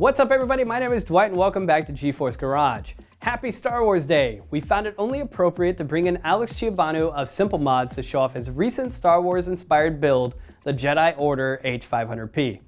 What's up everybody, my name is Dwight and welcome back to GeForce Garage. Happy Star Wars Day! We found it only appropriate to bring in Alex Ciobanu of SimpleModz to show off his recent Star Wars inspired build, the Jedi Order H500P.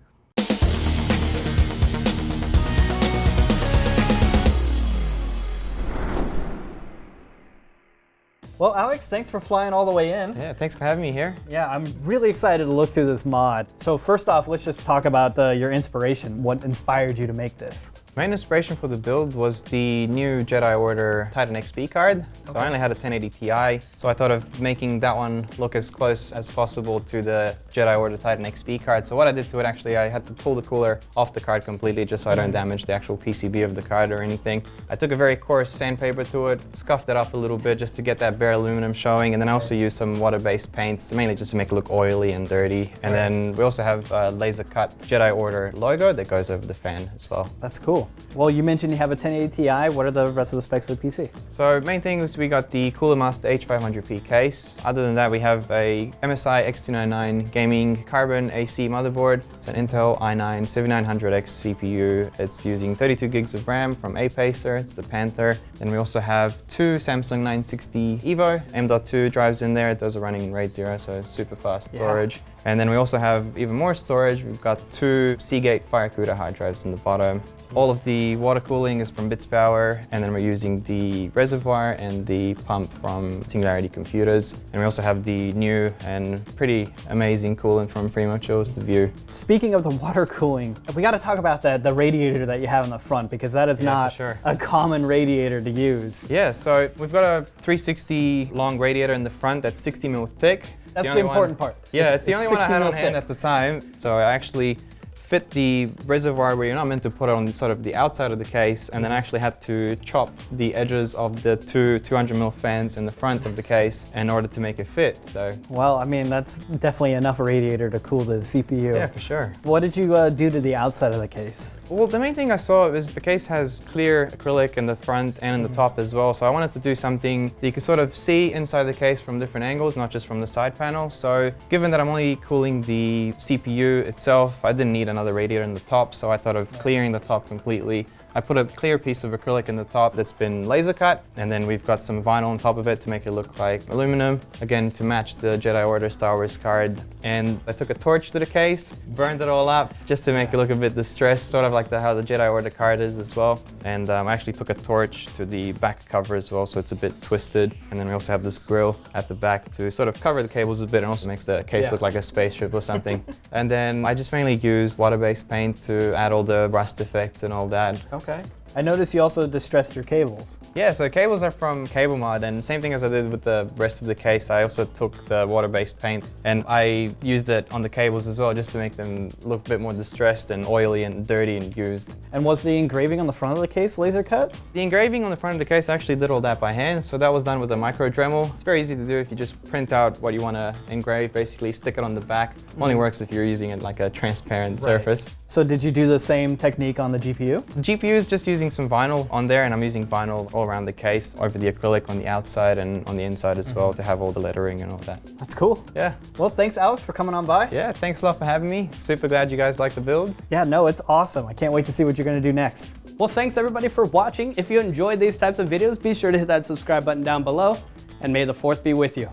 Well, Alex, thanks for flying all the way in. Yeah, thanks for having me here. Yeah, I'm really excited to look through this mod. So first off, let's just talk about your inspiration. What inspired you to make this? Main inspiration for the build was the new Jedi Order Titan XP card. So I only had a 1080 Ti, so I thought of making that one look as close as possible to the Jedi Order Titan XP card. So what I did to it, actually, I had to pull the cooler off the card completely just so I don't damage the actual PCB of the card or anything. I took a very coarse sandpaper to it, scuffed it up a little bit just to get that bare aluminum showing, and then I also used some water-based paints, mainly just to make it look oily and dirty. And then we also have a laser-cut Jedi Order logo that goes over the fan as well. That's cool. Well, you mentioned you have a 1080 Ti. What are the rest of the specs of the PC? So main thing is we got the Cooler Master H500P case. Other than that, we have a MSI X299 gaming carbon AC motherboard. It's an Intel i9 7900X CPU. It's using 32 gigs of RAM from Apacer. It's the Panther. And we also have two Samsung 960 EVO M.2 drives in there. Those are running RAID 0, so super fast storage. And then we also have even more storage. We've got two Seagate FireCuda hard drives in the bottom. All of the water cooling is from Bitspower, and then we're using the reservoir and the pump from Singularity Computers. And we also have the new and pretty amazing coolant from Chills, the View. Speaking of the water cooling, we got to talk about the radiator that you have in the front, because that is not a common radiator to use. Yeah, so we've got a 360 long radiator in the front that's 60 mil thick. That's the important part. Yeah, it's the only one I had on hand at the time. So I actually fit the reservoir where you're not meant to put it on sort of the outside of the case, and then I actually had to chop the edges of the two 200 mil fans in the front of the case in order to make it fit. So, well, I mean, that's definitely enough radiator to cool the CPU. Yeah, for sure. What did you do to the outside of the case? Well, the main thing I saw is the case has clear acrylic in the front and in the top as well. So I wanted to do something that you could sort of see inside the case from different angles, not just from the side panel. So given that I'm only cooling the CPU itself, I didn't need another radiator in the top, so I thought of clearing the top completely. I put a clear piece of acrylic in the top that's been laser cut, and then we've got some vinyl on top of it to make it look like aluminum, again to match the Jedi Order Star Wars card. And I took a torch to the case, burned it all up just to make it look a bit distressed, sort of like how the Jedi Order card is as well. And I actually took a torch to the back cover as well, so it's a bit twisted. And then we also have this grill at the back to sort of cover the cables a bit and also makes the case look like a spaceship or something. And then I just mainly used water-based paint to add all the rust effects and all that. Okay. I noticed you also distressed your cables. Yeah, so cables are from CableMod, and same thing as I did with the rest of the case. I also took the water-based paint and I used it on the cables as well, just to make them look a bit more distressed and oily and dirty and used. And was the engraving on the front of the case laser cut? The engraving on the front of the case, I actually did all that by hand, so that was done with a micro Dremel. It's very easy to do if you just print out what you want to engrave, basically stick it on the back. Only works if you're using it like a transparent surface. So did you do the same technique on the GPU? The GPU is just using some vinyl on there, and I'm using vinyl all around the case, over the acrylic on the outside and on the inside as well, to have all the lettering and all that. That's cool. Yeah. Well, thanks Alex for coming on by. Yeah, thanks a lot for having me. Super glad you guys like the build. Yeah, no, it's awesome. I can't wait to see what you're going to do next. Well, thanks everybody for watching. If you enjoyed these types of videos, be sure to hit that subscribe button down below, and may the 4th be with you.